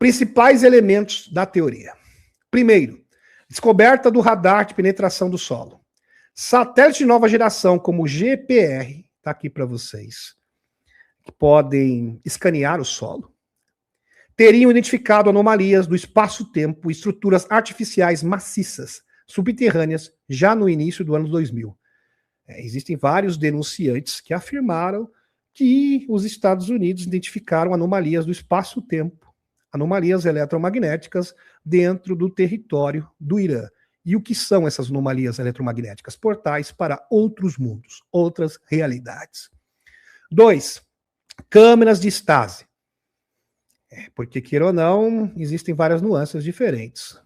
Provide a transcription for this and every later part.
Principais elementos da teoria. Primeiro, descoberta do radar de penetração do solo. Satélites de nova geração, como o GPR, está aqui para vocês, que podem escanear o solo, teriam identificado anomalias do espaço-tempo e estruturas artificiais maciças, subterrâneas, já no início do ano 2000. Existem vários denunciantes que afirmaram que os Estados Unidos identificaram anomalias do espaço-tempo, anomalias eletromagnéticas dentro do território do Irã. E o que são essas anomalias eletromagnéticas? Portais para outros mundos, outras realidades. 2. Câmeras de Stasi. Porque, queira ou não, existem várias nuances diferentes.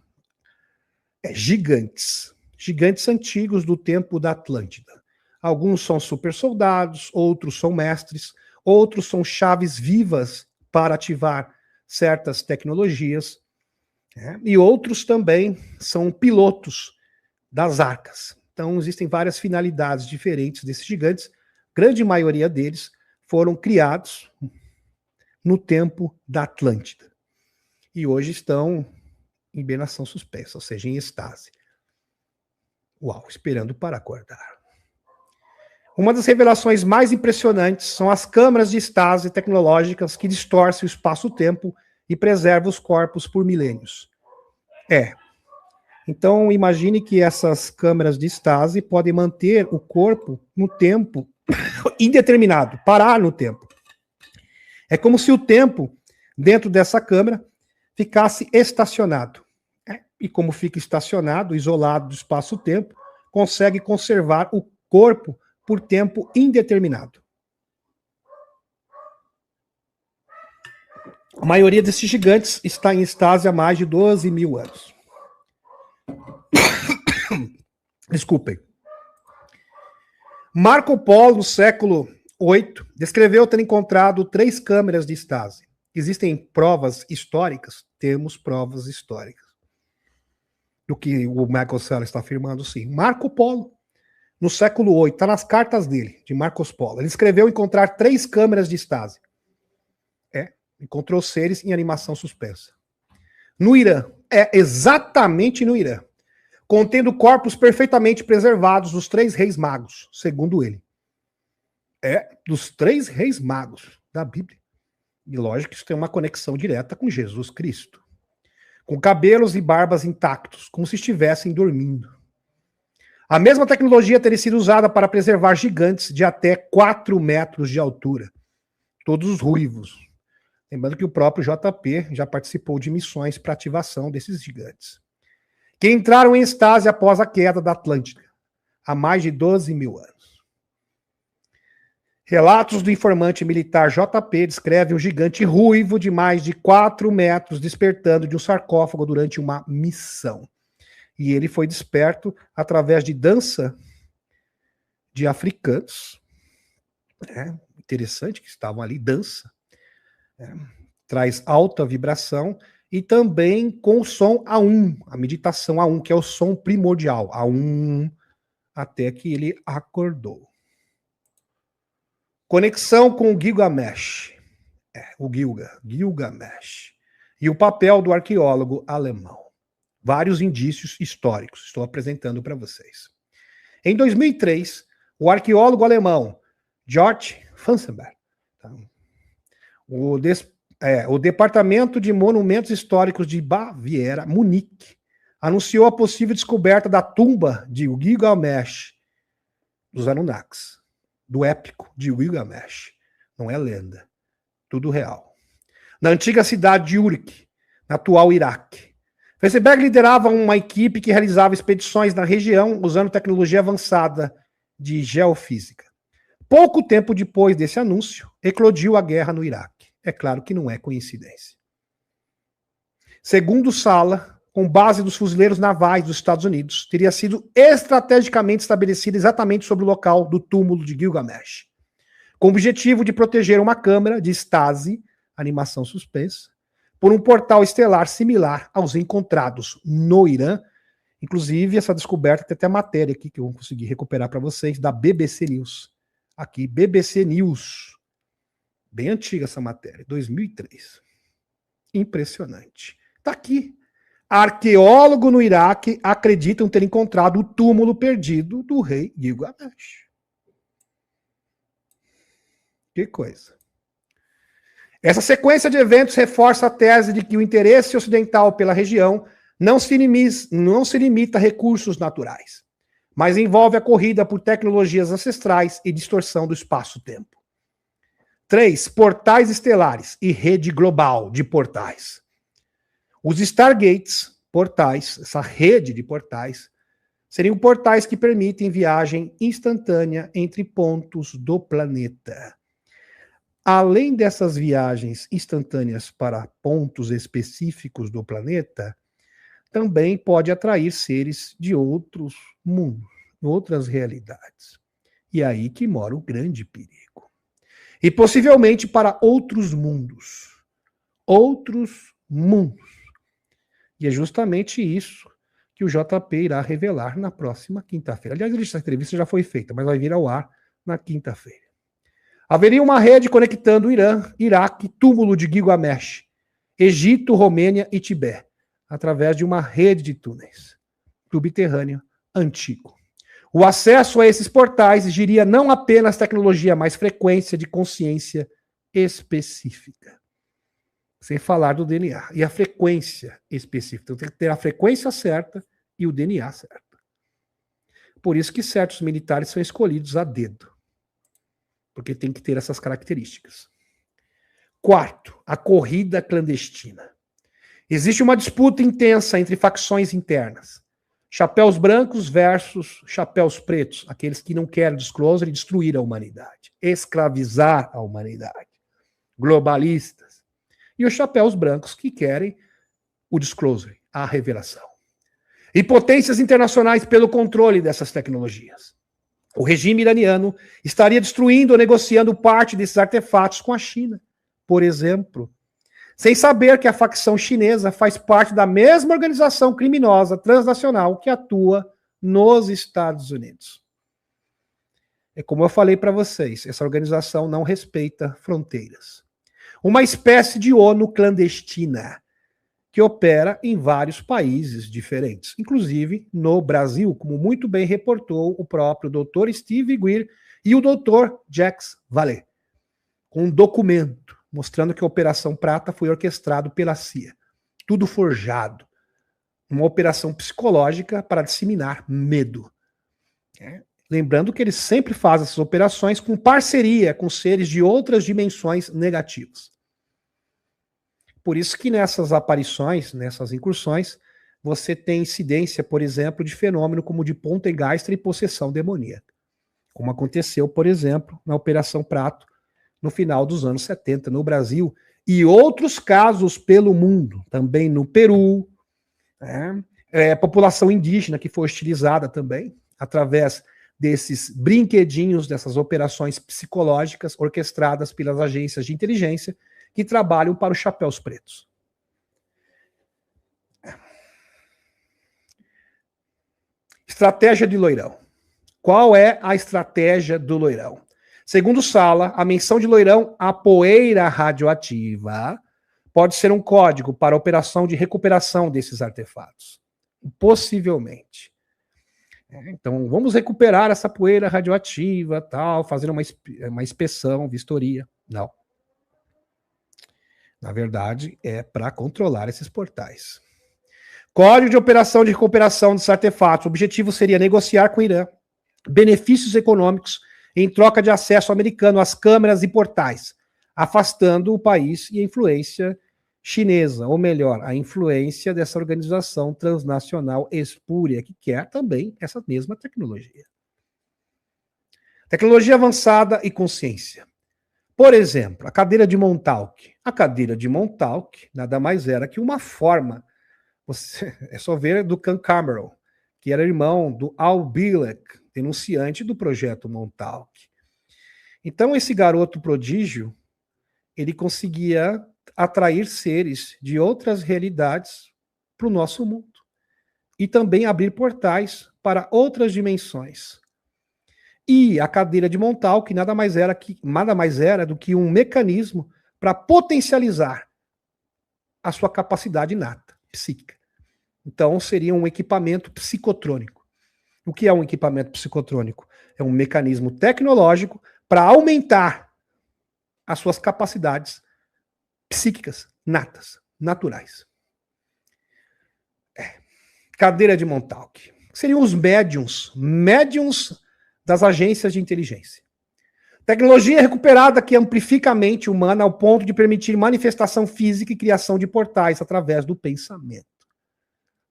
Gigantes. Gigantes antigos do tempo da Atlântida. Alguns são super soldados, outros são mestres, outros são chaves vivas para ativar certas tecnologias, e outros também são pilotos das arcas. Então, existem várias finalidades diferentes desses gigantes. Grande maioria deles foram criados no tempo da Atlântida. E hoje estão em hibernação suspensa, ou seja, em estase. Uau, esperando para acordar. Uma das revelações mais impressionantes são as câmaras de estase tecnológicas que distorcem o espaço-tempo e preservam os corpos por milênios. Então, imagine que essas câmaras de estase podem manter o corpo no tempo indeterminado, parar no tempo. É como se o tempo, dentro dessa câmara, ficasse estacionado. E como fica estacionado, isolado do espaço-tempo, consegue conservar o corpo por tempo indeterminado. A maioria desses gigantes está em estase há mais de 12 mil anos. Desculpem. Marco Polo, no século VIII, descreveu ter encontrado 3 câmeras de estase. Existem provas históricas? Temos provas históricas. Do que o Michael Salla está afirmando, sim. Marco Polo, no século VIII, está nas cartas dele, de Marcos Polo. Ele escreveu encontrar 3 câmeras de estase. Encontrou seres em animação suspensa. No Irã, exatamente no Irã, contendo corpos perfeitamente preservados dos 3 reis magos, segundo ele. Dos 3 reis magos da Bíblia. E lógico que isso tem uma conexão direta com Jesus Cristo. Com cabelos e barbas intactos, como se estivessem dormindo. A mesma tecnologia teria sido usada para preservar gigantes de até 4 metros de altura. Todos ruivos. Lembrando que o próprio JP já participou de missões para ativação desses gigantes. Que entraram em estase após a queda da Atlântida, há mais de 12 mil anos. Relatos do informante militar JP descrevem um gigante ruivo de mais de 4 metros despertando de um sarcófago durante uma missão. E ele foi desperto através de dança de africanos. Interessante que estavam ali, dança. Traz alta vibração e também com o som A1, a meditação A1, que é o som primordial, A1, até que ele acordou. Conexão com o Gilgamesh, Gilgamesh, e o papel do arqueólogo alemão. Vários indícios históricos, estou apresentando para vocês. Em 2003, o arqueólogo alemão Georg Fansenberg, o Departamento de Monumentos Históricos de Baviera, Munique, anunciou a possível descoberta da tumba de Gilgamesh dos Anunnakis, do épico de Gilgamesh. Não é lenda, tudo real. Na antiga cidade de Uruk, no atual Iraque. Fansenberg liderava uma equipe que realizava expedições na região usando tecnologia avançada de geofísica. Pouco tempo depois desse anúncio, eclodiu a guerra no Iraque. É claro que não é coincidência. Segundo Salla, com base nos fuzileiros navais dos Estados Unidos, teria sido estrategicamente estabelecida exatamente sobre o local do túmulo de Gilgamesh, com o objetivo de proteger uma câmara de estase, animação suspensa, por um portal estelar similar aos encontrados no Irã. Inclusive, essa descoberta tem até matéria aqui que eu consegui recuperar para vocês, da BBC News. Aqui, BBC News. Bem antiga essa matéria, 2003. Impressionante. Está aqui. Arqueólogo no Iraque acreditam ter encontrado o túmulo perdido do rei Gilgamesh. Que coisa. Essa sequência de eventos reforça a tese de que o interesse ocidental pela região não se limita a recursos naturais, mas envolve a corrida por tecnologias ancestrais e distorção do espaço-tempo. 3. Portais estelares e rede global de portais. Os Stargates, portais, essa rede de portais, seriam portais que permitem viagem instantânea entre pontos do planeta. Além dessas viagens instantâneas para pontos específicos do planeta, também pode atrair seres de outros mundos, outras realidades. E aí que mora o grande perigo. E possivelmente para outros mundos. Outros mundos. E é justamente isso que o JP irá revelar na próxima quinta-feira. Aliás, essa entrevista já foi feita, mas vai vir ao ar na quinta-feira. Haveria uma rede conectando Irã, Iraque, túmulo de Gilgamesh, Egito, Romênia e Tibete, através de uma rede de túneis subterrâneo antigo. O acesso a esses portais exigiria não apenas tecnologia, mas frequência de consciência específica. Sem falar do DNA. E a frequência específica. Então tem que ter a frequência certa e o DNA certo. Por isso que certos militares são escolhidos a dedo. Porque tem que ter essas características. 4. A corrida clandestina. Existe uma disputa intensa entre facções internas. Chapéus brancos versus chapéus pretos. Aqueles que não querem disclosure e destruir a humanidade. Escravizar a humanidade. Globalistas. E os chapéus brancos que querem o disclosure, a revelação. E potências internacionais pelo controle dessas tecnologias. O regime iraniano estaria destruindo ou negociando parte desses artefatos com a China, por exemplo, sem saber que a facção chinesa faz parte da mesma organização criminosa transnacional que atua nos Estados Unidos. É como eu falei para vocês, essa organização não respeita fronteiras. Uma espécie de ONU clandestina, que opera em vários países diferentes, inclusive no Brasil, como muito bem reportou o próprio Dr. Steve Weir e o Dr. Jacques Vallée, com um documento mostrando que a Operação Prata foi orquestrado pela CIA. Tudo forjado. Uma operação psicológica para disseminar medo. Lembrando que eles sempre fazem essas operações com parceria com seres de outras dimensões negativas. Por isso que nessas aparições, nessas incursões, você tem incidência, por exemplo, de fenômeno como de poltergeist e possessão demoníaca. Como aconteceu, por exemplo, na Operação Prato, no final dos anos 70, no Brasil, e outros casos pelo mundo, também no Peru, população indígena que foi hostilizada também, através desses brinquedinhos, dessas operações psicológicas orquestradas pelas agências de inteligência que trabalham para os chapéus pretos. Estratégia de Loirão. Qual é a estratégia do Loirão? Segundo Sala, a menção de Loirão à poeira radioativa pode ser um código para a operação de recuperação desses artefatos. Possivelmente. Então, vamos recuperar essa poeira radioativa, tal, fazer uma inspeção, vistoria. Não. Na verdade, é para controlar esses portais. Código de operação de recuperação desses artefatos. O objetivo seria negociar com o Irã benefícios econômicos em troca de acesso americano às câmeras e portais, afastando o país e a influência chinesa, ou melhor, a influência dessa organização transnacional espúria, que quer também essa mesma tecnologia. Tecnologia avançada e consciência. Por exemplo, a cadeira de Montauk. A cadeira de Montauk nada mais era que uma forma, é só ver, do Khan Cameron, que era irmão do Al Bielek, denunciante do projeto Montauk. Então, esse garoto prodígio, ele conseguia atrair seres de outras realidades para o nosso mundo. E também abrir portais para outras dimensões. E a cadeira de Montauk nada mais era do que um mecanismo para potencializar a sua capacidade inata, psíquica. Então, seria um equipamento psicotrônico. O que é um equipamento psicotrônico? É um mecanismo tecnológico para aumentar as suas capacidades psíquicas, natas, naturais. Cadeira de Montauk. Seriam os médiums das agências de inteligência. Tecnologia recuperada que amplifica a mente humana ao ponto de permitir manifestação física e criação de portais através do pensamento.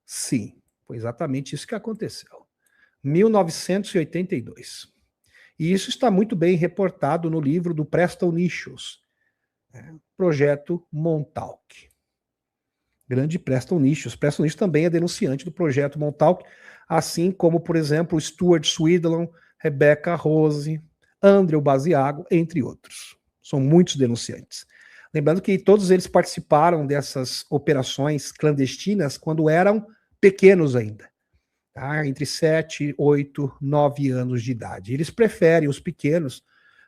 Sim, foi exatamente isso que aconteceu. 1982. E isso está muito bem reportado no livro do Preston Nichols, Projeto Montauk. Grande Preston Nichols. Preston Nichols também é denunciante do Projeto Montauk, assim como, por exemplo, Stuart Swindon, Rebecca Rose, Andrew Basiago, entre outros. São muitos denunciantes. Lembrando que todos eles participaram dessas operações clandestinas quando eram pequenos ainda. Tá? Entre 7, 8, 9 anos de idade. Eles preferem os pequenos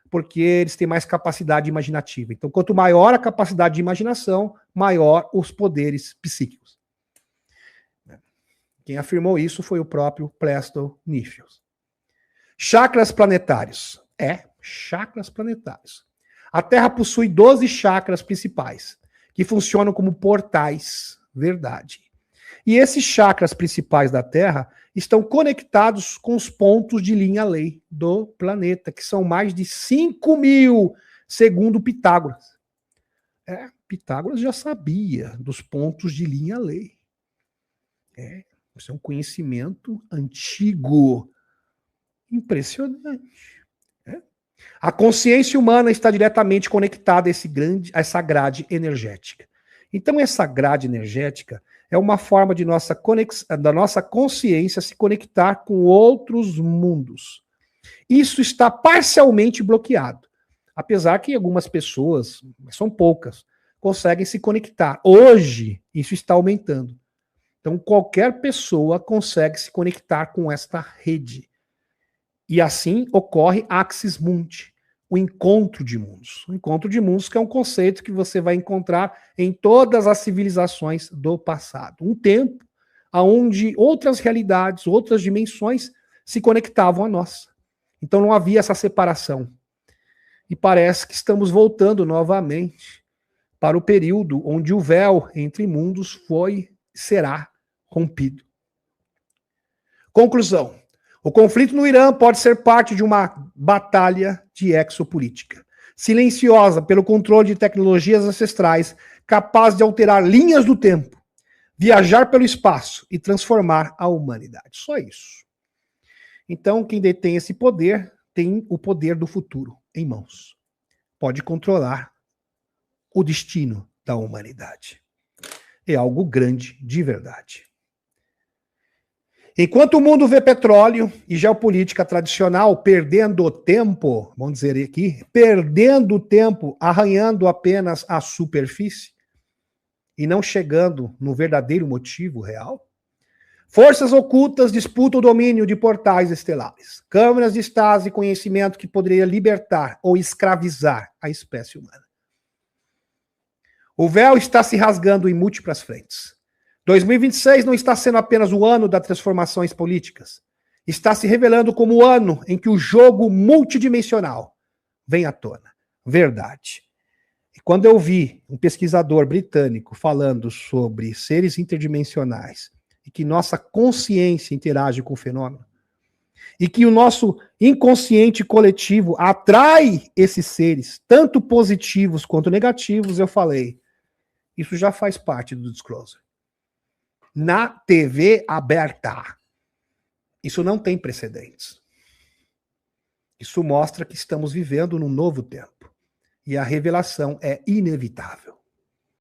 porque eles têm mais capacidade imaginativa. Então, quanto maior a capacidade de imaginação, maior os poderes psíquicos. Quem afirmou isso foi o próprio Preston Nichols. Chakras planetários. Chakras planetários. A Terra possui 12 chakras principais, que funcionam como portais, verdade. E esses chakras principais da Terra estão conectados com os pontos de linha-lei do planeta, que são mais de 5.000, segundo Pitágoras. Pitágoras já sabia dos pontos de linha-lei. Isso é um conhecimento antigo. Impressionante. A consciência humana está diretamente conectada a essa grade energética. Então, essa grade energética é uma forma de da nossa consciência se conectar com outros mundos. Isso está parcialmente bloqueado, apesar que algumas pessoas, são poucas, conseguem se conectar. Hoje, isso está aumentando. Então, qualquer pessoa consegue se conectar com esta rede. E assim ocorre Axis Mundi, o encontro de mundos. O encontro de mundos que é um conceito que você vai encontrar em todas as civilizações do passado. Um tempo onde outras realidades, outras dimensões se conectavam a nós. Então não havia essa separação. E parece que estamos voltando novamente para o período onde o véu entre mundos será rompido. Conclusão. O conflito no Irã pode ser parte de uma batalha de exopolítica, silenciosa pelo controle de tecnologias ancestrais, capaz de alterar linhas do tempo, viajar pelo espaço e transformar a humanidade. Só isso. Então, quem detém esse poder tem o poder do futuro em mãos. Pode controlar o destino da humanidade. É algo grande de verdade. Enquanto o mundo vê petróleo e geopolítica tradicional perdendo tempo, vamos dizer aqui, perdendo tempo, arranhando apenas a superfície e não chegando no verdadeiro motivo real, forças ocultas disputam o domínio de portais estelares, câmaras de estase e conhecimento que poderia libertar ou escravizar a espécie humana. O véu está se rasgando em múltiplas frentes. 2026 não está sendo apenas o ano das transformações políticas. Está se revelando como o ano em que o jogo multidimensional vem à tona. Verdade. E quando eu vi um pesquisador britânico falando sobre seres interdimensionais e que nossa consciência interage com o fenômeno, e que o nosso inconsciente coletivo atrai esses seres, tanto positivos quanto negativos, eu falei, isso já faz parte do Disclosure. Na TV aberta. Isso não tem precedentes. Isso mostra que estamos vivendo num novo tempo. E a revelação é inevitável.